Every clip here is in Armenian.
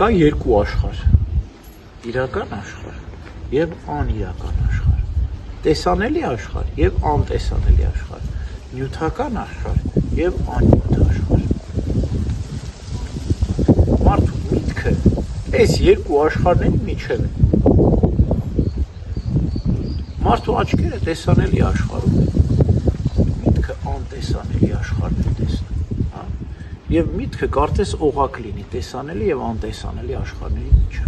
Կա երկու աշխարհ, իրական աշխարհ եւ անիրական աշխարհ, տեսանելի աշխարհ եւ անտեսանելի աշխարհ, նյութական աշխարհ եւ աննյութ աշխարհ։ Մարդու միտքը այս երկու աշխարհների միջև է։ Մարդու աչքերը տեսանելի աշխարհում են, միտքը անտեսանելի աշխարհն է տեսնում։ Եվ միտքը կարծես օղակ լինի տեսանելի եւ անտեսանելի աշխարհների միջև։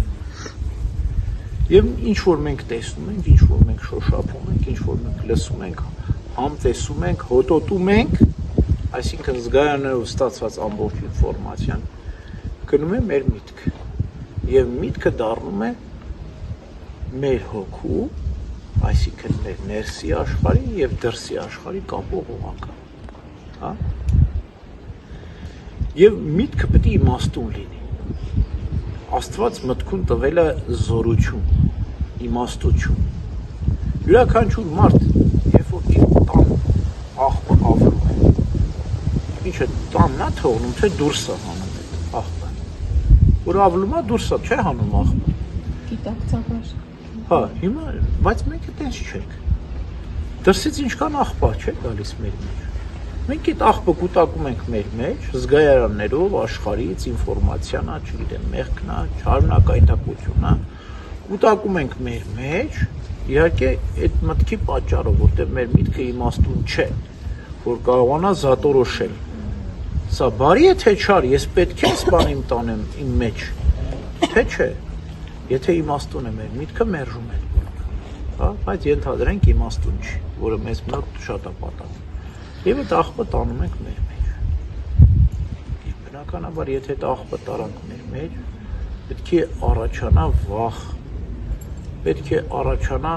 Եվ ինչ որ մենք տեսնում ենք, ինչ որ մենք շոշափում ենք, ինչ որ մենք լսում ենք, համտեսում ենք, հոտոտում ենք, այսինքն զգայաններով ստացված ամբողջ ինֆորմացիան գնում է մեր միտքը։ Եվ միտքը դառնում է մեր հոգու, այսինքն մեր ներսի աշխարհի եւ դրսի աշխարհի կապող օղակը։ Հա։ Եվ միտքը պետք է իմաստուն լինի։ Աստված մտքուն տվել է զորություն, իմաստություն։ Յուրաքանչյուր մարդ, երբ որ իր տան աղբը ավրում է, ինչը տանն է թողնում, թե դուրս է հանում այդ աղբը։ Որ ավլում է դուրս է, չէ հանում աղբը։ Գիտակցաբար։ Հա, հիմա, բայց մենք այդպես չենք։ Դրսից ինչքան աղբա չէ գալիս մեր մեջ։ Մենք այդ աղբը կուտակում ենք մեր մեջ, զգայարաններով, աշխարհից, ինֆորմացիանա, չգիտեմ, մեղքնա, շարունակայտակությունա, կուտակում ենք մեր մեջ, իհարկե այդ մտքի պատճառով, որտեղ մեր միտքը իմաստուն չէ, որ կարողանա զատորոշել։ Սա բարի է թե չար, ես պետք է սպան իմ տանեմ իմ մեջ, թե չէ, եթե իմաստուն է մեր միտքը մերժում է, հա, բայց ենթադրենք իմաստուն չի, որը մեզ մոտ շատ է պատահում։ Եվ այդ աղբը տանում ենք մեր մեջ։ Եվ բնականաբար, եթե այդ աղբը տարանք մեր մեջ, պետք է առաջանա վախ, պետք է առաջանա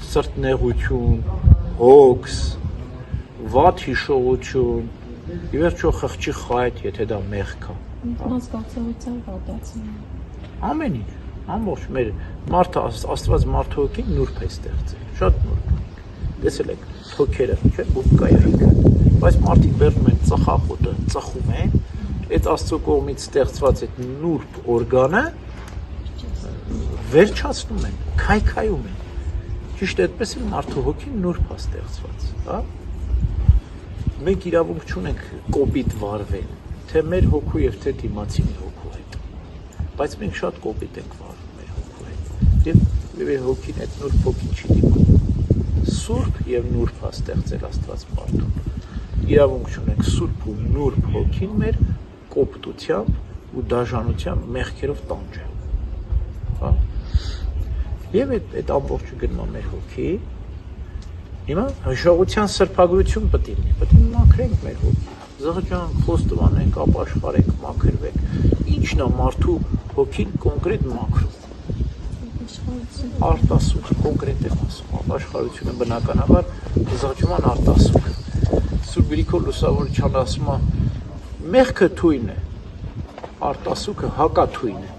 սրտնեղություն, հոգս, վատ հիշողություն, ի վերջո խղճի խայտ, եթե դա մեղք է։ Ինքնազգացողության վատացում։ Ամեն ինչ, ամբողջ մեր մարդը, Աստված մարդու հոգին նուրբ է ստեղծել, շատ նուրբ։ Տեսել եք թոքերը, չէ՞, բուկկայինքը, բայց մարդիկ բերում են ծխախոտը, ծխում են, այդ Աստծո կողմից ստեղծված այդ նուրբ օրգանը վերջացնում են, քայքայում են։ Ճիշտ այդպես էլ մարդու հոգին նուրբ է ստեղծված, հա։ Մենք իրավունք չունենք կոպիտ վարվել, թե մեր հոգու եւ թե դիմացինի հոգու հետ։ Բայց մենք շատ կոպիտ ենք վարվում մեր հոգու հետ։ Եվ հոգին այդ նուրբ հոգին չի դիմանում։ Սուրբ եւ նուրբ է ստեղծել Աստված մարդուն։ Իրավունք չունենք սուրբ ու նուրբ հոգին մեր կոպտությամբ ու դաժանությամբ մեղքերով տանջել։ Հա։ Եվ այդ ամբողջը գնում է մեր հոգի։ Հիմա հիշողության սրբագրություն պետք է լինի, պետք է մաքրենք մեր հոգի։ Զղջանք, խոստովանենք, ապաշխարենք, մաքրվենք։ Ինչն է մարդու հոգին կոնկրետ մաքրում։ Արտասուք, կոնկրետ եմ ասում, ապաշխարությունը բնականաբար զղջում են արտասուք։ Սուրբ Գրիգոր Լուսավորչյանը ասում է, մեղքը թույն է, արտասուքը հակաթույն է։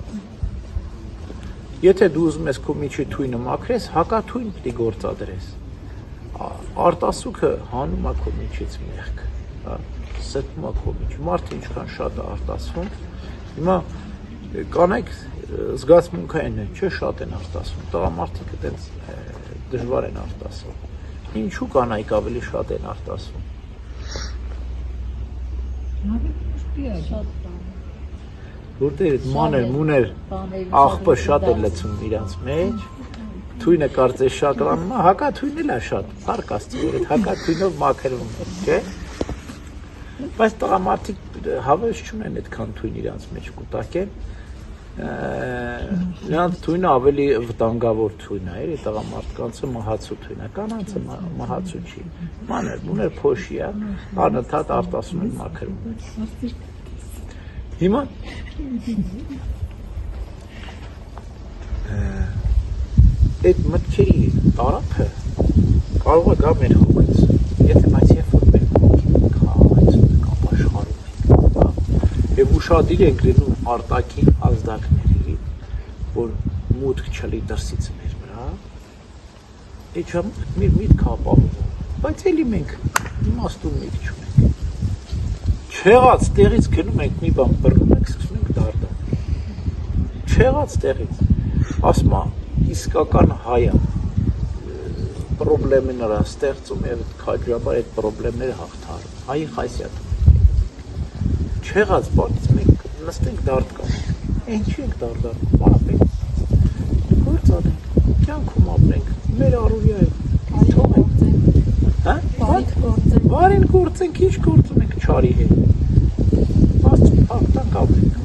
Եթե դու ուզում ես քո միջի թույնը մաքրես, հակաթույն պիտի գործադրես։ Արտասուքը հանում է քո միջից մեղքը, սրբում է քո մեջ։ Մարդը ինչքան շատ է արտասվում, հիմա կանայք զգացմունքային են, չէ, շատ են արտասվում, տղամարդիկ այդպես դժվար են արտասվում։ Ինչու կանայք ավելի շատ են արտասվում։ Որտեղ այդ մաներ, մուներ աղբը շատ է լցում իրանց մեջ, թույնը կարծես շատրանում է, հակաթույնն էլ է շատ, փառք Աստծո, որ այդ հակաթույնով մաքրվում է, չէ։ Բայց տղամարդիկ հավես չունեն այդքան թույն իրանց մեջ կուտակեն։ Նրանց թույնը ավելի վտանգավոր թույն է, էլի տղամարդկանցը մահացու թույն է, կանանցը մահացու չի։ Մաներ, մուներ փոշի է, անընդհատ արտասում են մաքրում։ Հիմա այդ մտքերի տարափը կարող է գա մեր հոգից, եթե բայց երբ որ մեր հոգին քաղաքացիություն կամ աշխարհում ենք, եւ ուշադիր ենք լինում արտաքին ազդակների, որ մուտք չլի դրսից մեր վրա, այդ ժամանակ մեր միտքը ապահովում, բայց էլի մենք իմաստուն միտք չունենք։ Չեղած տեղից գնում ենք մի բան բռնում ենք, սկսում ենք դարդան։ չեղած տեղից, ասում է, իսկական հայը պրոբլեմը նրա ստեղծում եւ քաջաբար այդ պրոբլեմները հաղթարում, հայի խասյաթ չեղած բանից մենք նստենք դարդ կանենք, ինչի ենք դարդարում, ապենք, գործ անենք, կյանքում ապրենք, մեր առօրյա է, Վարին գործենք, ինչ գործ ունենք չարի հետ, աստծո փախտանք ապրենք,